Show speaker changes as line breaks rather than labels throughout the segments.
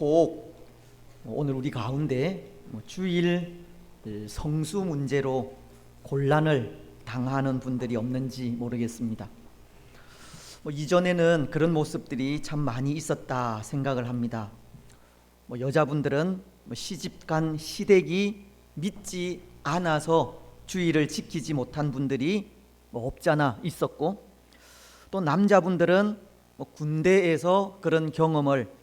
혹 오늘 우리 가운데 주일 성수 문제로 곤란을 당하는 분들이 없는지 모르겠습니다. 이전에는 그런 모습들이 참 많이 있었다 생각을 합니다. 여자분들은 시집간 시댁이 믿지 않아서 주일을 지키지 못한 분들이 없잖아 있었고, 또 남자분들은 군대에서 그런 경험을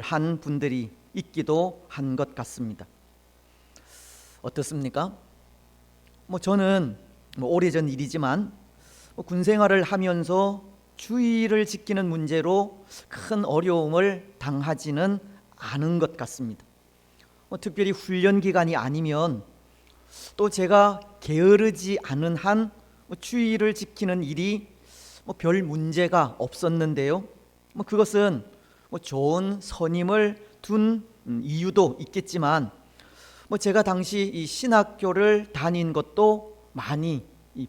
한 분들이 있기도 한 것 같습니다. 어떻습니까? 저는 오래전 일이지만 군 생활을 하면서 주일을 지키는 문제로 큰 어려움을 당하지는 않은 것 같습니다. 특별히 훈련 기간이 아니면 또 제가 게으르지 않은 한 주일을 지키는 일이 별 문제가 없었는데요. 그것은 좋은 선임을 둔 이유도 있겠지만 제가 당시 이 신학교를 다닌 것도 많이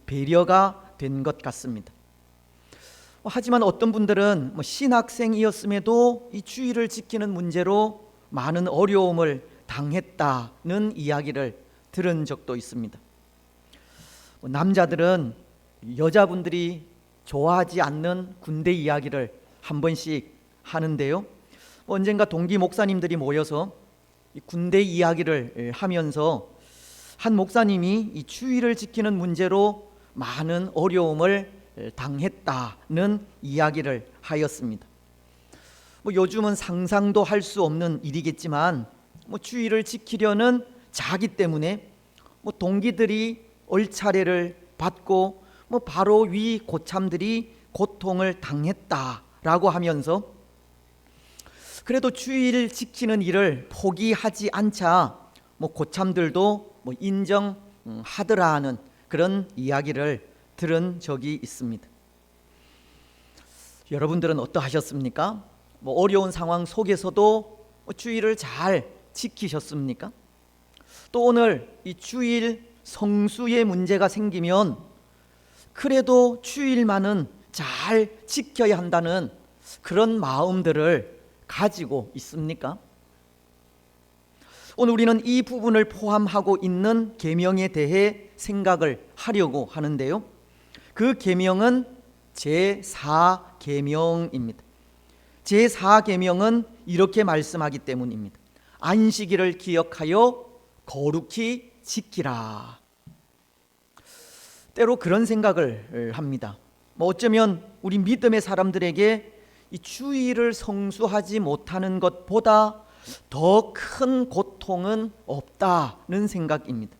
배려가 된 것 같습니다. 하지만 어떤 분들은 신학생이었음에도 이 주일을 지키는 문제로 많은 어려움을 당했다는 이야기를 들은 적도 있습니다. 남자들은 여자분들이 좋아하지 않는 군대 이야기를 한 번씩 하는데요. 언젠가 동기 목사님들이 모여서 이 군대 이야기를 하면서 한 목사님이 이 주일을 지키는 문제로 많은 어려움을 당했다는 이야기를 하였습니다. 요즘은 상상도 할 수 없는 일이겠지만 주일을 지키려는 자기 때문에 동기들이 얼차례를 받고 바로 위 고참들이 고통을 당했다라고 하면서 그래도 주일 지키는 일을 포기하지 않자 고참들도 인정하더라는 그런 이야기를 들은 적이 있습니다. 여러분들은 어떠하셨습니까? 어려운 상황 속에서도 주일을 잘 지키셨습니까? 또 오늘 이 주일 성수의 문제가 생기면 그래도 주일만은 잘 지켜야 한다는 그런 마음들을 가지고 있습니까? 오늘 우리는 이 부분을 포함하고 있는 계명에 대해 생각을 하려고 하는데요. 그 계명은 제4계명입니다. 제4계명은 이렇게 말씀하기 때문입니다. 안식일을 기억하여 거룩히 지키라. 때로 그런 생각을 합니다. 어쩌면 우리 믿음의 사람들에게 이 주일을 성수하지 못하는 것보다 더 큰 고통은 없다는 생각입니다.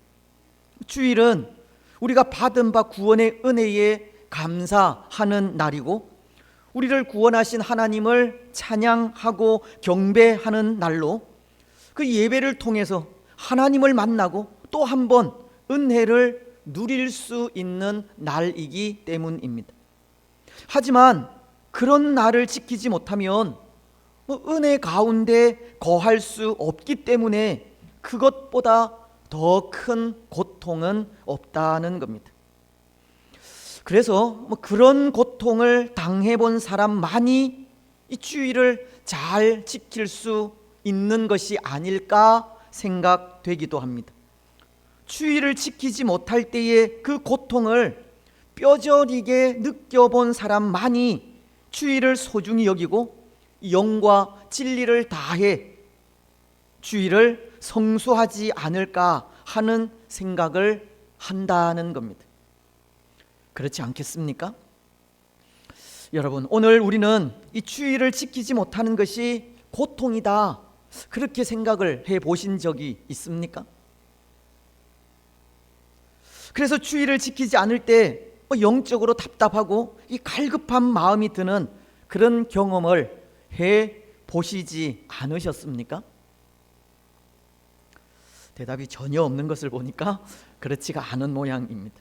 주일은 우리가 받은 바 구원의 은혜에 감사하는 날이고, 우리를 구원하신 하나님을 찬양하고 경배하는 날로, 그 예배를 통해서 하나님을 만나고 또 한 번 은혜를 누릴 수 있는 날이기 때문입니다. 하지만 그런 날을 지키지 못하면 은혜 가운데 거할 수 없기 때문에 그것보다 더 큰 고통은 없다는 겁니다. 그래서 그런 고통을 당해본 사람만이 이 주일을 잘 지킬 수 있는 것이 아닐까 생각되기도 합니다. 주일을 지키지 못할 때의 그 고통을 뼈저리게 느껴본 사람만이 주일을 소중히 여기고 영과 진리를 다해 주일을 성수하지 않을까 하는 생각을 한다는 겁니다. 그렇지 않겠습니까? 여러분, 오늘 우리는 이 주일을 지키지 못하는 것이 고통이다, 그렇게 생각을 해보신 적이 있습니까? 그래서 주일을 지키지 않을 때 영적으로 답답하고 이 갈급한 마음이 드는 그런 경험을 해보시지 않으셨습니까? 대답이 전혀 없는 것을 보니까 그렇지가 않은 모양입니다.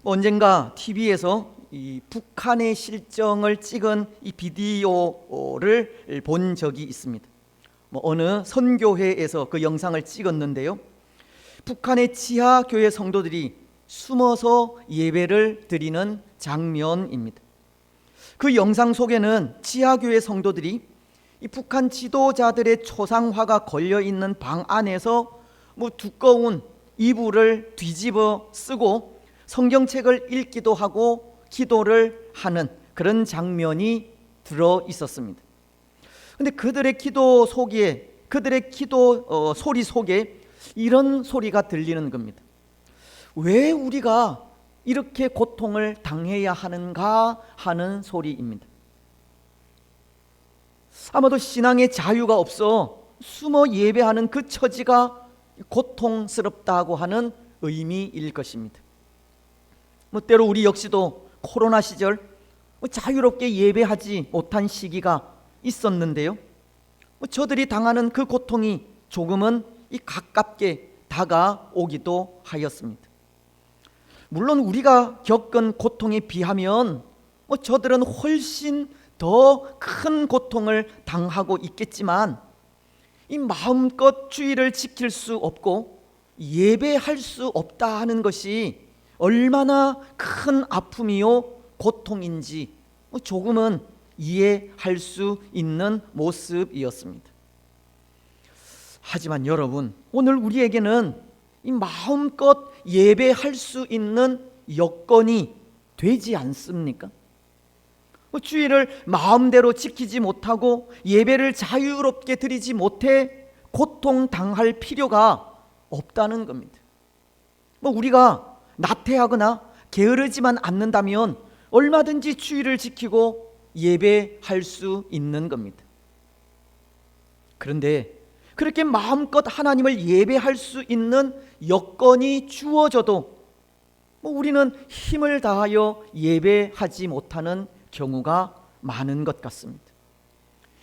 언젠가 TV에서 이 북한의 실정을 찍은 이 비디오를 본 적이 있습니다. 어느 선교회에서 그 영상을 찍었는데요. 북한의 지하교회 성도들이 숨어서 예배를 드리는 장면입니다. 그 영상 속에는 지하교회 성도들이 이 북한 지도자들의 초상화가 걸려 있는 방 안에서 두꺼운 이불을 뒤집어 쓰고 성경책을 읽기도 하고 기도를 하는 그런 장면이 들어 있었습니다. 그런데 그들의 기도 속에, 그들의 기도 소리 속에 이런 소리가 들리는 겁니다. 왜 우리가 이렇게 고통을 당해야 하는가 하는 소리입니다. 아마도 신앙의 자유가 없어 숨어 예배하는 그 처지가 고통스럽다고 하는 의미일 것입니다. 때로 우리 역시도 코로나 시절 자유롭게 예배하지 못한 시기가 있었는데요. 저들이 당하는 그 고통이 조금은 가깝게 다가오기도 하였습니다. 물론 우리가 겪은 고통에 비하면 저들은 훨씬 더 큰 고통을 당하고 있겠지만 이 마음껏 주의를 지킬 수 없고 예배할 수 없다 하는 것이 얼마나 큰 아픔이요 고통인지 조금은 이해할 수 있는 모습이었습니다. 하지만 여러분, 오늘 우리에게는 이 마음껏 예배할 수 있는 여건이 되지 않습니까? 주의를 마음대로 지키지 못하고 예배를 자유롭게 드리지 못해 고통당할 필요가 없다는 겁니다. 우리가 나태하거나 게으르지만 않는다면 얼마든지 주의를 지키고 예배할 수 있는 겁니다. 그런데 그렇게 마음껏 하나님을 예배할 수 있는 여건이 주어져도 우리는 힘을 다하여 예배하지 못하는 경우가 많은 것 같습니다.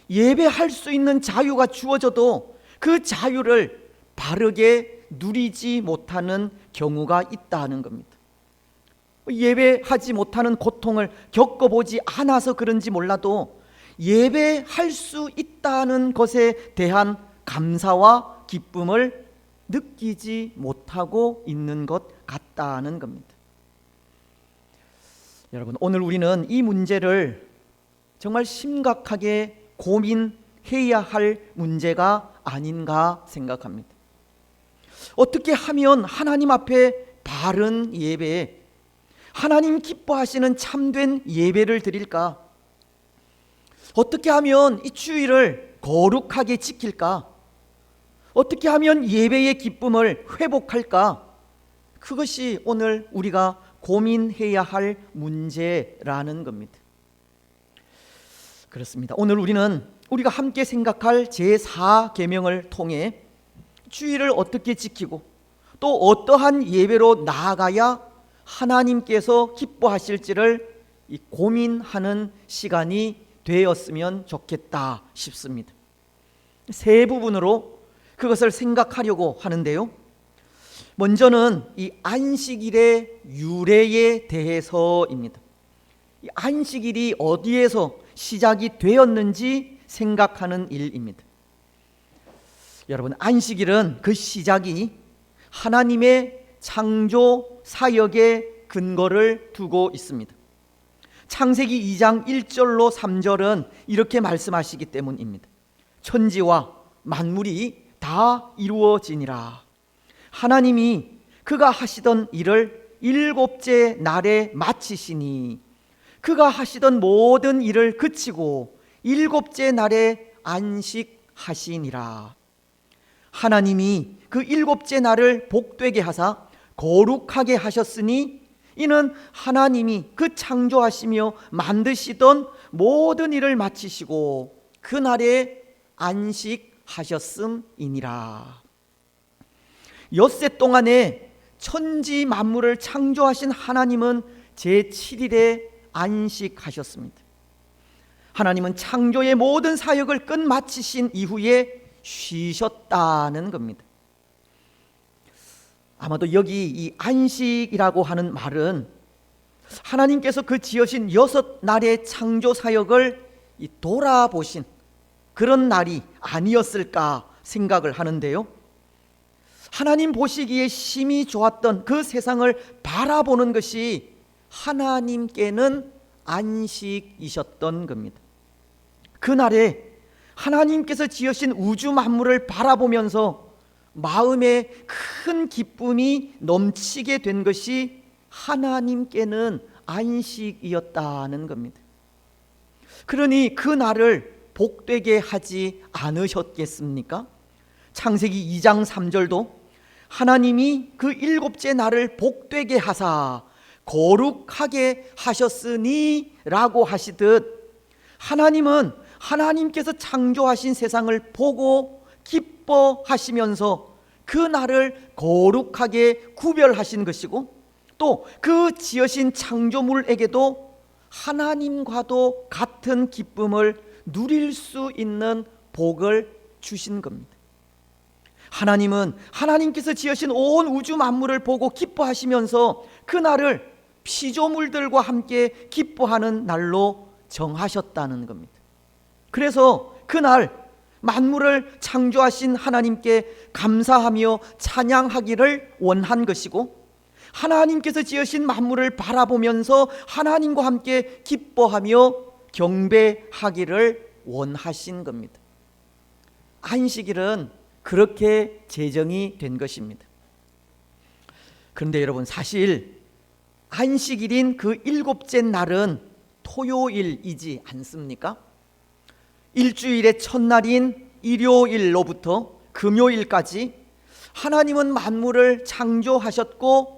예배할 수 있는 자유가 주어져도 그 자유를 바르게 누리지 못하는 경우가 있다는 겁니다. 예배하지 못하는 고통을 겪어보지 않아서 그런지 몰라도 예배할 수 있다는 것에 대한 감사와 기쁨을 느끼지 못하고 있는 것 같다는 겁니다. 여러분, 오늘 우리는 이 문제를 정말 심각하게 고민해야 할 문제가 아닌가 생각합니다. 어떻게 하면 하나님 앞에 바른 예배, 하나님 기뻐하시는 참된 예배를 드릴까? 어떻게 하면 이 주의를 거룩하게 지킬까? 어떻게 하면 예배의 기쁨을 회복할까? 그것이 오늘 우리가 고민해야 할 문제라는 겁니다. 그렇습니다. 오늘 우리가 함께 생각할 제4계명을 통해 주의를 어떻게 지키고 또 어떠한 예배로 나아가야 하나님께서 기뻐하실지를 고민하는 시간이 되었으면 좋겠다 싶습니다. 세 부분으로 그것을 생각하려고 하는데요. 먼저는 이 안식일의 유래에 대해서입니다. 이 안식일이 어디에서 시작이 되었는지 생각하는 일입니다. 여러분, 안식일은 그 시작이 하나님의 창조 사역의 근거를 두고 있습니다. 창세기 2장 1절로 3절은 이렇게 말씀하시기 때문입니다. 천지와 만물이 다 이루어지니라. 하나님이 그가 하시던 일을 일곱째 날에 마치시니 그가 하시던 모든 일을 그치고 일곱째 날에 안식하시니라. 하나님이 그 일곱째 날을 복되게 하사 거룩하게 하셨으니 이는 하나님이 그 창조하시며 만드시던 모든 일을 마치시고 그 날에 안식하셨음이니라. 엿새 동안에 천지 만물을 창조하신 하나님은 제7일에 안식하셨습니다. 하나님은 창조의 모든 사역을 끝마치신 이후에 쉬셨다는 겁니다. 아마도 여기 이 안식이라고 하는 말은 하나님께서 그 지으신 6날의 창조 사역을 돌아보신 그런 날이 아니었을까 생각을 하는데요. 하나님 보시기에 심히 좋았던 그 세상을 바라보는 것이 하나님께는 안식이셨던 겁니다. 그날에 하나님께서 지으신 우주 만물을 바라보면서 마음에 큰 기쁨이 넘치게 된 것이 하나님께는 안식이었다는 겁니다. 그러니 그 날을 복되게 하지 않으셨겠습니까? 창세기 2장 3절도 하나님이 그 일곱째 날을 복되게 하사 거룩하게 하셨으니 라고 하시듯, 하나님은 하나님께서 창조하신 세상을 보고 기뻐하시면서 그 날을 거룩하게 구별하신 것이고, 또 그 지으신 창조물에게도 하나님과도 같은 기쁨을 누릴 수 있는 복을 주신 겁니다. 하나님은 하나님께서 지으신 온 우주 만물을 보고 기뻐하시면서 그 날을 피조물들과 함께 기뻐하는 날로 정하셨다는 겁니다. 그래서 그날 만물을 창조하신 하나님께 감사하며 찬양하기를 원한 것이고, 하나님께서 지으신 만물을 바라보면서 하나님과 함께 기뻐하며 경배하기를 원하신 겁니다. 안식일은 그렇게 제정이 된 것입니다. 그런데 여러분, 사실 안식일인 그 일곱째 날은 토요일이지 않습니까? 일주일의 첫날인 일요일로부터 금요일까지 하나님은 만물을 창조하셨고,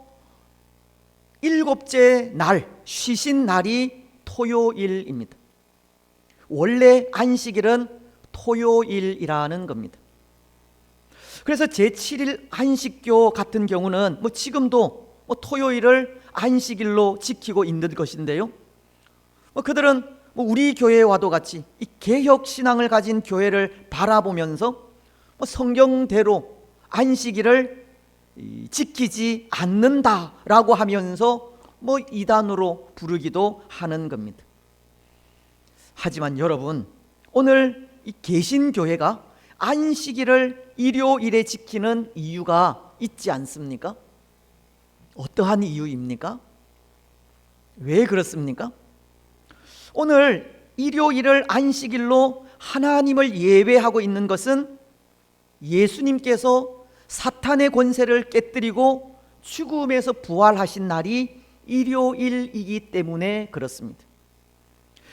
일곱째 날, 쉬신 날이 토요일입니다. 원래 안식일은 토요일이라는 겁니다. 그래서 제7일 안식교 같은 경우는 지금도 토요일을 안식일로 지키고 있는 것인데요, 그들은 우리 교회와도 같이 이 개혁 신앙을 가진 교회를 바라보면서 성경대로 안식일을 지키지 않는다라고 하면서 이단으로 부르기도 하는 겁니다. 하지만 여러분, 오늘 이 개신교회가 안식일을 일요일에 지키는 이유가 있지 않습니까? 어떠한 이유입니까? 왜 그렇습니까? 오늘 일요일을 안식일로 하나님을 예배하고 있는 것은 예수님께서 사탄의 권세를 깨뜨리고 죽음에서 부활하신 날이 일요일이기 때문에 그렇습니다.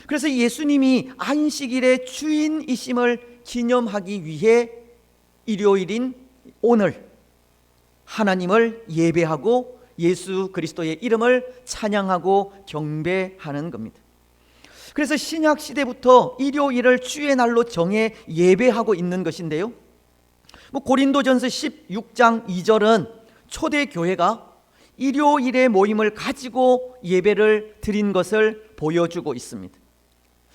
그래서 예수님이 안식일의 주인이심을 기념하기 위해 일요일인 오늘 하나님을 예배하고 예수 그리스도의 이름을 찬양하고 경배하는 겁니다. 그래서 신약 시대부터 일요일을 주의 날로 정해 예배하고 있는 것인데요, 고린도전서 16장 2절은 초대 교회가 일요일의 모임을 가지고 예배를 드린 것을 보여주고 있습니다.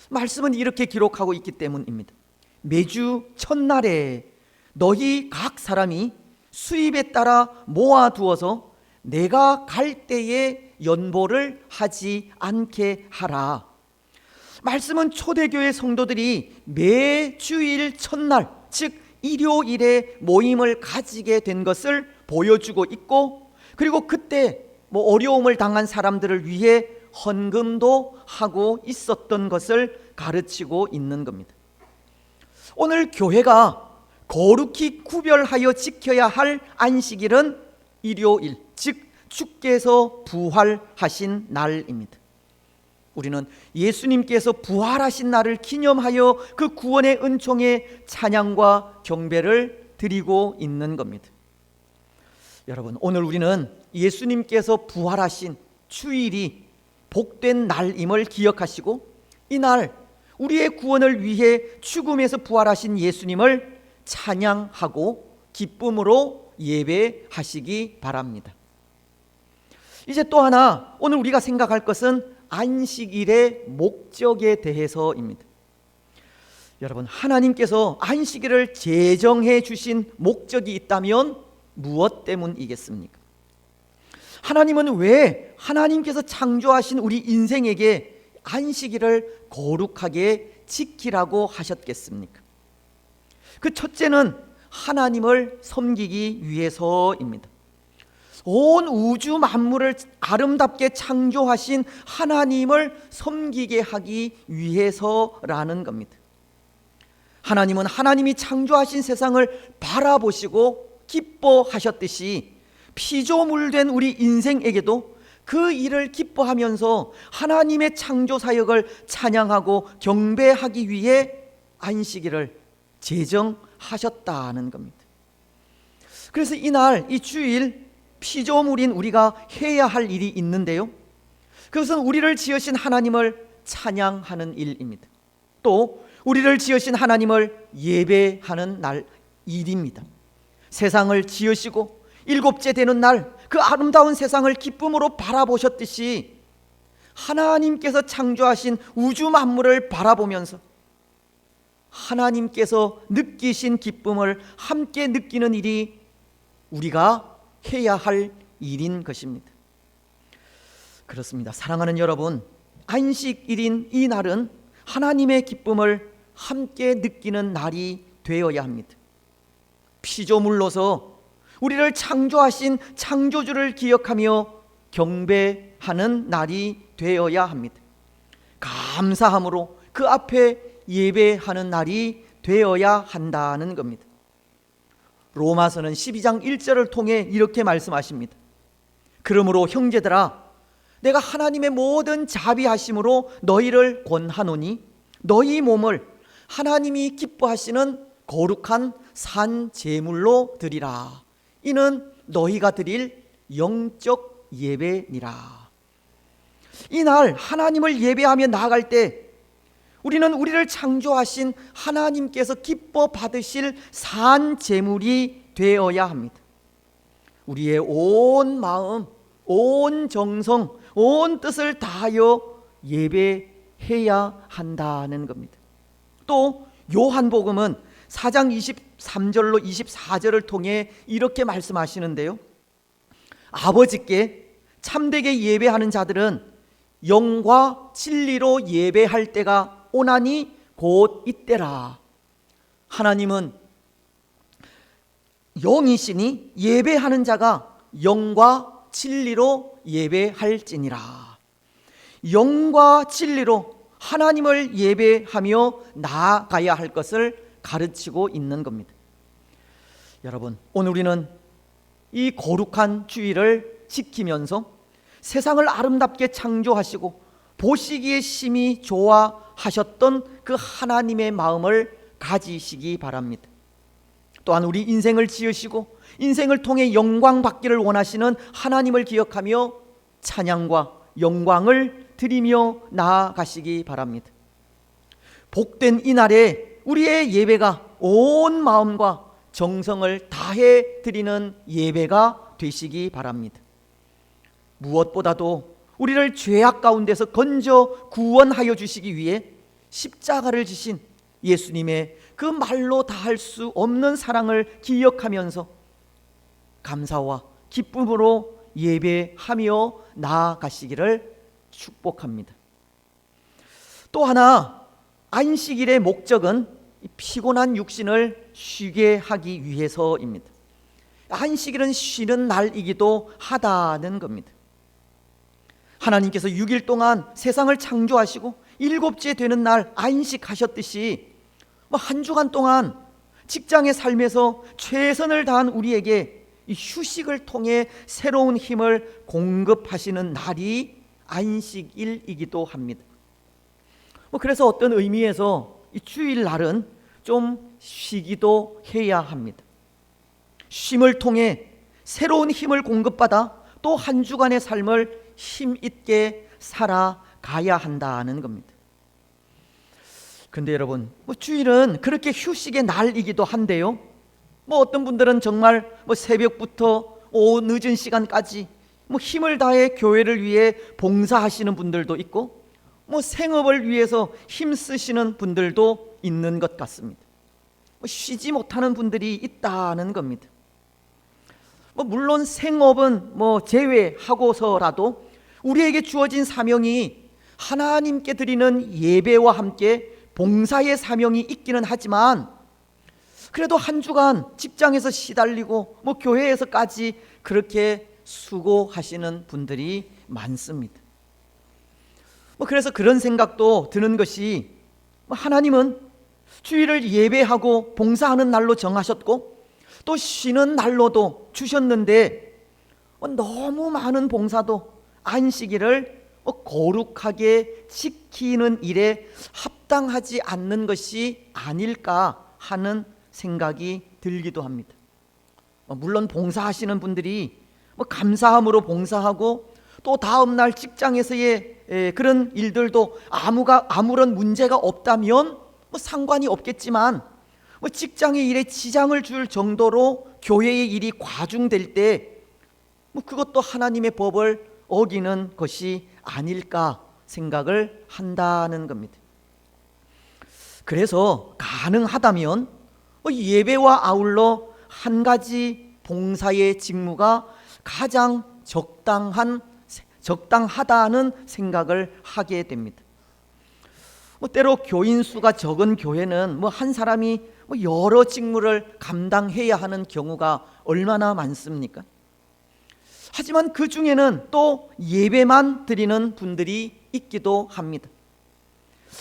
말씀은 이렇게 기록하고 있기 때문입니다. 매주 첫날에 너희 각 사람이 수입에 따라 모아두어서 내가 갈 때에 연보를 하지 않게 하라. 말씀은 초대교회 성도들이 매 주일 첫날, 즉 일요일에 모임을 가지게 된 것을 보여주고 있고, 그리고 그때 어려움을 당한 사람들을 위해 헌금도 하고 있었던 것을 가르치고 있는 겁니다. 오늘 교회가 거룩히 구별하여 지켜야 할 안식일은 일요일, 즉 주께서 부활하신 날입니다. 우리는 예수님께서 부활하신 날을 기념하여 그 구원의 은총에 찬양과 경배를 드리고 있는 겁니다. 여러분, 오늘 우리는 예수님께서 부활하신 주일이 복된 날임을 기억하시고, 이날 우리의 구원을 위해 죽음에서 부활하신 예수님을 찬양하고 기쁨으로 예배하시기 바랍니다. 이제 또 하나 오늘 우리가 생각할 것은 안식일의 목적에 대해서입니다. 여러분, 하나님께서 안식일을 제정해 주신 목적이 있다면 무엇 때문이겠습니까? 하나님은 왜 하나님께서 창조하신 우리 인생에게 안식일을 거룩하게 지키라고 하셨겠습니까? 그 첫째는 하나님을 섬기기 위해서입니다. 온 우주 만물을 아름답게 창조하신 하나님을 섬기게 하기 위해서라는 겁니다. 하나님은 하나님이 창조하신 세상을 바라보시고 기뻐하셨듯이 피조물된 우리 인생에게도 그 일을 기뻐하면서 하나님의 창조 사역을 찬양하고 경배하기 위해 안식일을 제정하셨다는 겁니다. 그래서 이날, 이 주일, 피조물인 우리가 해야 할 일이 있는데요, 그것은 우리를 지으신 하나님을 찬양하는 일입니다. 또 우리를 지으신 하나님을 예배하는 일입니다. 세상을 지으시고 일곱째 되는 날, 그 아름다운 세상을 기쁨으로 바라보셨듯이 하나님께서 창조하신 우주 만물을 바라보면서 하나님께서 느끼신 기쁨을 함께 느끼는 일이 우리가 해야 할 일인 것입니다. 그렇습니다. 사랑하는 여러분, 안식일인 이 날은 하나님의 기쁨을 함께 느끼는 날이 되어야 합니다. 피조물로서 우리를 창조하신 창조주를 기억하며 경배하는 날이 되어야 합니다. 감사함으로 그 앞에 예배하는 날이 되어야 한다는 겁니다. 로마서는 12장 1절을 통해 이렇게 말씀하십니다. 그러므로 형제들아, 내가 하나님의 모든 자비하심으로 너희를 권하노니 너희 몸을 하나님이 기뻐하시는 거룩한 산 제물로 드리라. 이는 너희가 드릴 영적 예배니라. 이날 하나님을 예배하며 나아갈 때 우리는 우리를 창조하신 하나님께서 기뻐 받으실 산 제물이 되어야 합니다. 우리의 온 마음, 온 정성, 온 뜻을 다하여 예배해야 한다는 겁니다. 또 요한복음은 4장 23절로 24절을 통해 이렇게 말씀하시는데요, 아버지께 참되게 예배하는 자들은 영과 진리로 예배할 때가 오나니 곧 이때라. 하나님은 영이시니 예배하는 자가 영과 진리로 예배할지니라. 영과 진리로 하나님을 예배하며 나아가야 할 것을 가르치고 있는 겁니다. 여러분, 오늘 우리는 이 거룩한 주일을 지키면서 세상을 아름답게 창조하시고 보시기에 심히 좋아하셨던 그 하나님의 마음을 가지시기 바랍니다. 또한 우리 인생을 지으시고 인생을 통해 영광 받기를 원하시는 하나님을 기억하며 찬양과 영광을 드리며 나아가시기 바랍니다. 복된 이날에 우리의 예배가 온 마음과 정성을 다해 드리는 예배가 되시기 바랍니다. 무엇보다도 우리를 죄악 가운데서 건져 구원하여 주시기 위해 십자가를 지신 예수님의 그 말로 다할 수 없는 사랑을 기억하면서 감사와 기쁨으로 예배하며 나아가시기를 축복합니다. 또 하나, 안식일의 목적은 피곤한 육신을 쉬게 하기 위해서입니다. 안식일은 쉬는 날이기도 하다는 겁니다. 하나님께서 6일 동안 세상을 창조하시고 일곱째 되는 날 안식하셨듯이 한 주간 동안 직장의 삶에서 최선을 다한 우리에게 이 휴식을 통해 새로운 힘을 공급하시는 날이 안식일이기도 합니다. 그래서 어떤 의미에서 이 주일날은 좀 쉬기도 해야 합니다. 쉼을 통해 새로운 힘을 공급받아 또 한 주간의 삶을 힘있게 살아가야 한다는 겁니다. 근데 여러분, 주일은 그렇게 휴식의 날이기도 한데요, 어떤 분들은 정말 새벽부터 오후 늦은 시간까지 힘을 다해 교회를 위해 봉사하시는 분들도 있고 생업을 위해서 힘쓰시는 분들도 있는 것 같습니다. 쉬지 못하는 분들이 있다는 겁니다. 물론 생업은 제외하고서라도 우리에게 주어진 사명이 하나님께 드리는 예배와 함께 봉사의 사명이 있기는 하지만 그래도 한 주간 직장에서 시달리고 교회에서까지 그렇게 수고하시는 분들이 많습니다. 그래서 그런 생각도 드는 것이, 하나님은 주일을 예배하고 봉사하는 날로 정하셨고 또 쉬는 날로도 주셨는데 너무 많은 봉사도 안식일을 거룩하게 지키는 일에 합당하지 않는 것이 아닐까 하는 생각이 들기도 합니다. 물론 봉사하시는 분들이 감사함으로 봉사하고 또 다음날 직장에서의 그런 일들도 아무런 문제가 없다면 상관이 없겠지만 직장의 일에 지장을 줄 정도로 교회의 일이 과중될 때 그것도 하나님의 법을 어기는 것이 아닐까 생각을 한다는 겁니다. 그래서 가능하다면 예배와 아울러 한 가지 봉사의 직무가 가장 적당하다는 생각을 하게 됩니다. 때로 교인 수가 적은 교회는 한 사람이 여러 직무를 감당해야 하는 경우가 얼마나 많습니까? 하지만 그 중에는 또 예배만 드리는 분들이 있기도 합니다.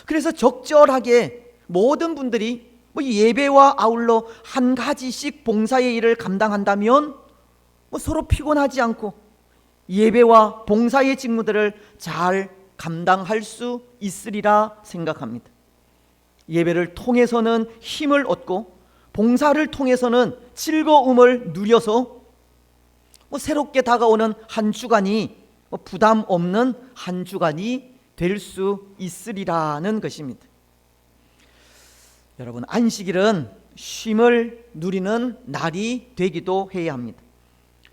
그래서 적절하게 모든 분들이 예배와 아울러 한 가지씩 봉사의 일을 감당한다면 서로 피곤하지 않고 예배와 봉사의 직무들을 잘 감당할 수 있으리라 생각합니다. 예배를 통해서는 힘을 얻고 봉사를 통해서는 즐거움을 누려서 새롭게 다가오는 한 주간이 부담 없는 한 주간이 될 수 있으리라는 것입니다. 여러분, 안식일은 쉼을 누리는 날이 되기도 해야 합니다.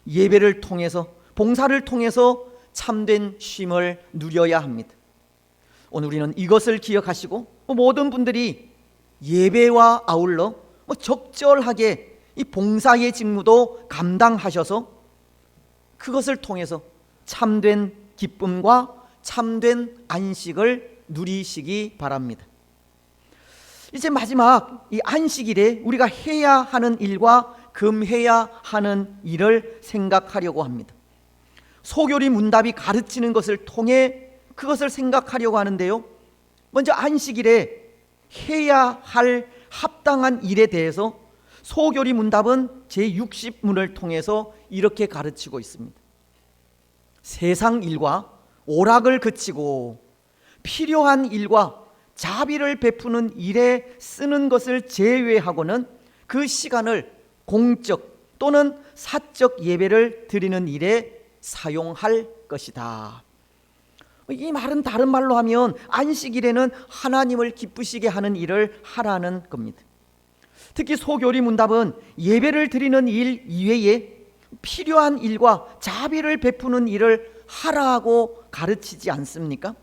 예배를 통해서 봉사를 통해서 참된 쉼을 누려야 합니다. 오늘 우리는 이것을 기억하시고 모든 분들이 예배와 아울러 적절하게 이 봉사의 직무도 감당하셔서 그것을 통해서 참된 기쁨과 참된 안식을 누리시기 바랍니다. 이제 마지막 이 안식일에 우리가 해야 하는 일과 금해야 하는 일을 생각하려고 합니다. 소교리 문답이 가르치는 것을 통해 그것을 생각하려고 하는데요, 먼저 안식일에 해야 할 합당한 일에 대해서 소교리 문답은 제60문을 통해서 이렇게 가르치고 있습니다. 세상 일과 오락을 그치고 필요한 일과 자비를 베푸는 일에 쓰는 것을 제외하고는 그 시간을 공적 또는 사적 예배를 드리는 일에 사용할 것이다. 이 말은 다른 말로 하면 안식일에는 하나님을 기쁘시게 하는 일을 하라는 겁니다. 특히 소교리 문답은 예배를 드리는 일 이외에 필요한 일과 자비를 베푸는 일을 하라고 가르치지 않습니까?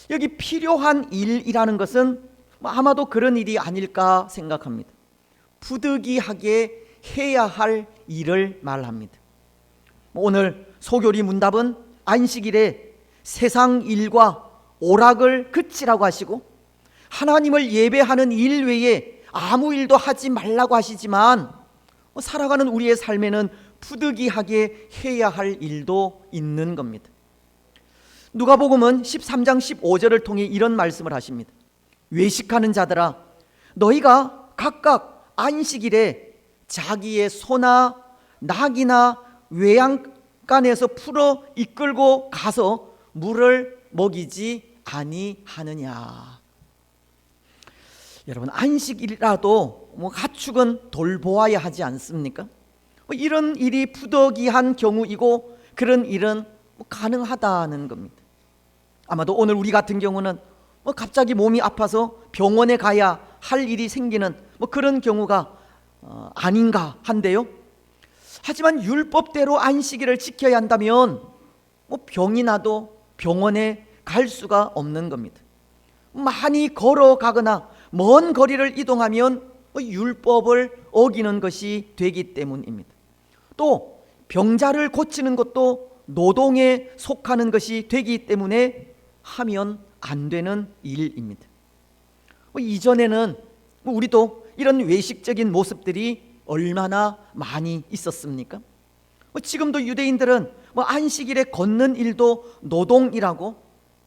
여기 필요한 일이라는 것은 아마도 그런 일이 아닐까 생각합니다. 부득이하게 해야 할 일을 말합니다. 오늘 소교리 문답은 안식일에 세상 일과 오락을 그치라고 하시고 하나님을 예배하는 일 외에 아무 일도 하지 말라고 하시지만 살아가는 우리의 삶에는 부득이하게 해야 할 일도 있는 겁니다. 누가복음은 13장 15절을 통해 이런 말씀을 하십니다. 외식하는 자들아, 너희가 각각 안식일에 자기의 소나 낙이나 외양간에서 풀어 이끌고 가서 물을 먹이지 아니하느냐. 여러분, 안식일이라도 가축은 돌보아야 하지 않습니까? 이런 일이 부득이한 경우이고 그런 일은 가능하다는 겁니다. 아마도 오늘 우리 같은 경우는 갑자기 몸이 아파서 병원에 가야 할 일이 생기는 그런 경우가 아닌가 한데요, 하지만 율법대로 안식일을 지켜야 한다면 병이 나도 병원에 갈 수가 없는 겁니다. 많이 걸어가거나 먼 거리를 이동하면 율법을 어기는 것이 되기 때문입니다. 또 병자를 고치는 것도 노동에 속하는 것이 되기 때문에 하면 안 되는 일입니다. 이전에는 우리도 이런 외식적인 모습들이 얼마나 많이 있었습니까? 지금도 유대인들은 안식일에 걷는 일도 노동이라고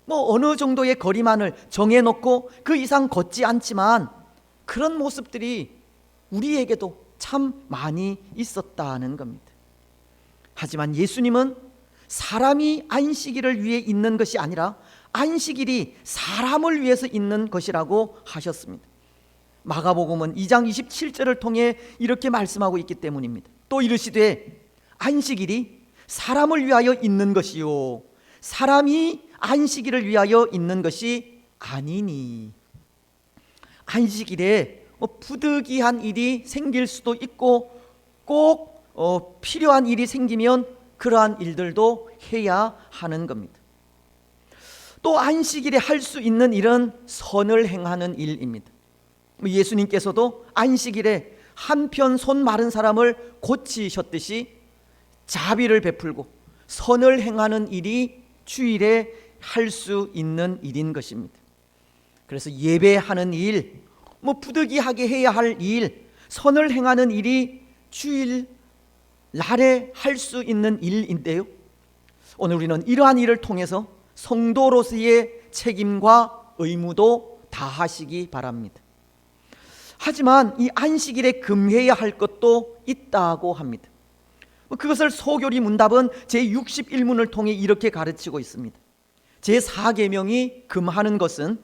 어느 정도의 거리만을 정해놓고 그 이상 걷지 않지만 그런 모습들이 우리에게도 참 많이 있었다는 겁니다. 하지만 예수님은 사람이 안식일을 위해 있는 것이 아니라 안식일이 사람을 위해서 있는 것이라고 하셨습니다. 마가복음은 2장 27절을 통해 이렇게 말씀하고 있기 때문입니다. 또 이르시되 안식일이 사람을 위하여 있는 것이요 사람이 안식일을 위하여 있는 것이 아니니. 안식일에 부득이한 일이 생길 수도 있고 꼭 필요한 일이 생기면 그러한 일들도 해야 하는 겁니다. 또 안식일에 할 수 있는 일은 선을 행하는 일입니다. 예수님께서도 안식일에 한편 손 마른 사람을 고치셨듯이 자비를 베풀고 선을 행하는 일이 주일에 할 수 있는 일인 것입니다. 그래서 예배하는 일, 부득이하게 해야 할 일, 선을 행하는 일이 주일 날에 할 수 있는 일인데요, 오늘 우리는 이러한 일을 통해서 성도로서의 책임과 의무도 다하시기 바랍니다. 하지만 이 안식일에 금해야 할 것도 있다고 합니다. 그것을 소교리 문답은 제61문을 통해 이렇게 가르치고 있습니다. 제4계명이 금하는 것은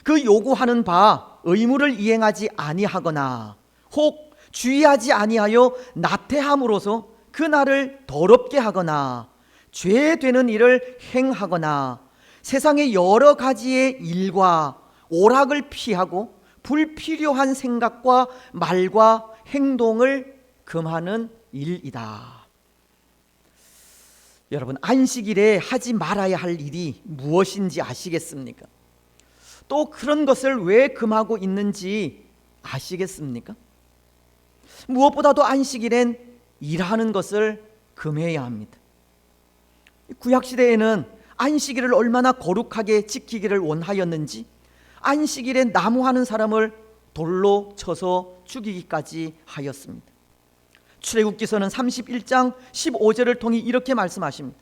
그 요구하는 바 의무를 이행하지 아니하거나 혹 주의하지 아니하여 나태함으로써 그 날을 더럽게 하거나 죄되는 일을 행하거나 세상의 여러 가지의 일과 오락을 피하고 불필요한 생각과 말과 행동을 금하는 일이다. 여러분, 안식일에 하지 말아야 할 일이 무엇인지 아시겠습니까? 또 그런 것을 왜 금하고 있는지 아시겠습니까? 무엇보다도 안식일엔 일하는 것을 금해야 합니다. 구약시대에는 안식일을 얼마나 거룩하게 지키기를 원하였는지 안식일에 나무하는 사람을 돌로 쳐서 죽이기까지 하였습니다. 출애굽기서는 31장 15절을 통해 이렇게 말씀하십니다.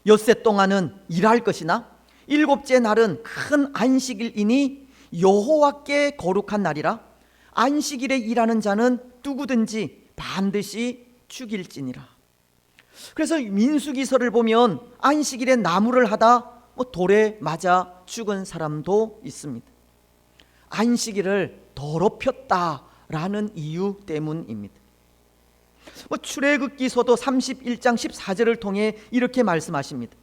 엿새 동안은 일할 것이나 일곱째 날은 큰 안식일이니 여호와께 거룩한 날이라 안식일에 일하는 자는 누구든지 반드시 죽일지니라. 그래서 민수기서를 보면 안식일에 나무를 하다 돌에 맞아 죽은 사람도 있습니다. 안식일을 더럽혔다라는 이유 때문입니다. 출애굽기서도 31장 14절을 통해 이렇게 말씀하십니다.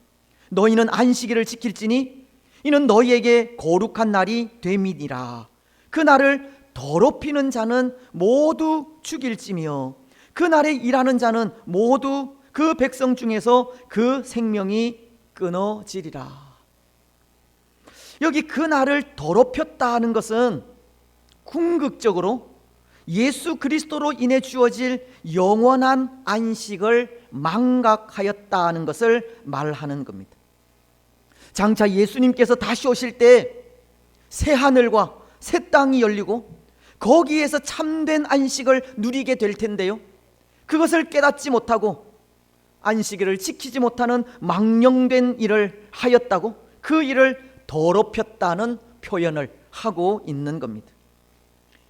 너희는 안식일을 지킬지니 이는 너희에게 거룩한 날이 됨이니라. 그 날을 더럽히는 자는 모두 죽일지며 그 날에 일하는 자는 모두 그 백성 중에서 그 생명이 끊어지리라. 여기 그 날을 더럽혔다는 것은 궁극적으로 예수 그리스도로 인해 주어질 영원한 안식을 망각하였다는 것을 말하는 겁니다. 장차 예수님께서 다시 오실 때 새 하늘과 새 땅이 열리고 거기에서 참된 안식을 누리게 될 텐데요, 그것을 깨닫지 못하고 안식일을 지키지 못하는 망령된 일을 하였다고 그 일을 더럽혔다는 표현을 하고 있는 겁니다.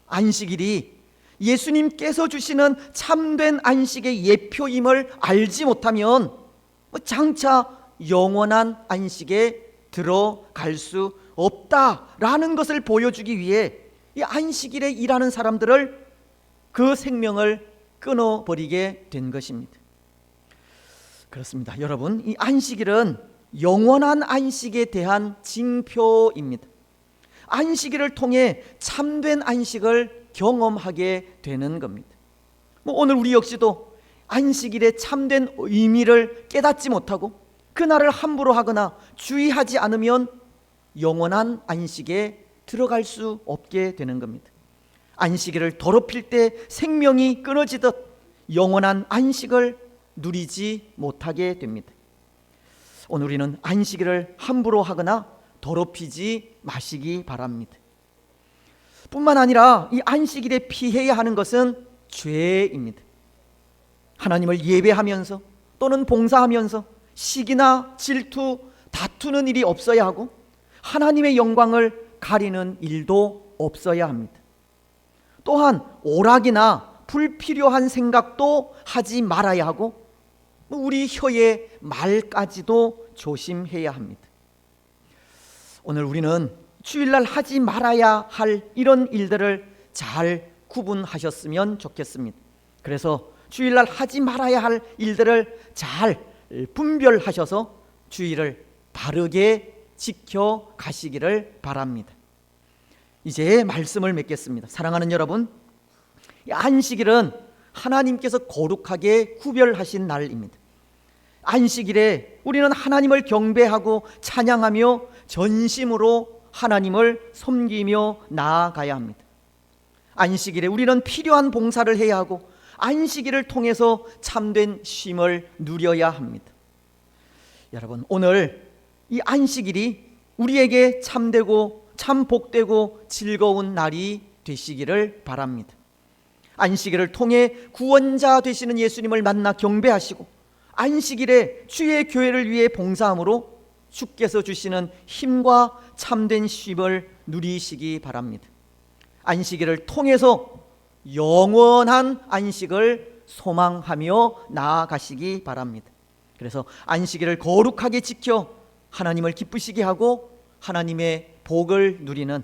안식일이 예수님께서 주시는 참된 안식의 예표임을 알지 못하면 장차 영원한 안식에 들어갈 수 없다라는 것을 보여주기 위해 이 안식일에 일하는 사람들을 그 생명을 끊어버리게 된 것입니다. 그렇습니다. 여러분, 이 안식일은 영원한 안식에 대한 징표입니다. 안식일을 통해 참된 안식을 경험하게 되는 겁니다. 오늘 우리 역시도 안식일의 참된 의미를 깨닫지 못하고 그날을 함부로 하거나 주의하지 않으면 영원한 안식에 들어갈 수 없게 되는 겁니다. 안식일을 더럽힐 때 생명이 끊어지듯 영원한 안식을 누리지 못하게 됩니다. 오늘 우리는 안식일을 함부로 하거나 더럽히지 마시기 바랍니다. 뿐만 아니라 이 안식일에 피해야 하는 것은 죄입니다. 하나님을 예배하면서 또는 봉사하면서 시기나 질투, 다투는 일이 없어야 하고 하나님의 영광을 가리는 일도 없어야 합니다. 또한 오락이나 불필요한 생각도 하지 말아야 하고 우리 혀의 말까지도 조심해야 합니다. 오늘 우리는 주일날 하지 말아야 할 이런 일들을 잘 구분하셨으면 좋겠습니다. 그래서 주일날 하지 말아야 할 일들을 잘 분별하셔서 주일을 바르게 지켜 가시기를 바랍니다. 이제 말씀을 맺겠습니다. 사랑하는 여러분, 안식일은 하나님께서 거룩하게 구별하신 날입니다. 안식일에 우리는 하나님을 경배하고 찬양하며 전심으로 하나님을 섬기며 나아가야 합니다. 안식일에 우리는 필요한 봉사를 해야 하고 안식일을 통해서 참된 쉼을 누려야 합니다. 여러분, 오늘 이 안식일이 우리에게 참되고 참 복되고 즐거운 날이 되시기를 바랍니다. 안식일을 통해 구원자 되시는 예수님을 만나 경배하시고 안식일에 주의 교회를 위해 봉사함으로 주께서 주시는 힘과 참된 쉼을 누리시기 바랍니다. 안식일을 통해서 영원한 안식을 소망하며 나아가시기 바랍니다. 그래서 안식일을 거룩하게 지켜 하나님을 기쁘시게 하고 하나님의 복을 누리는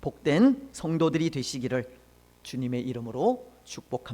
복된 성도들이 되시기를 주님의 이름으로 축복합니다.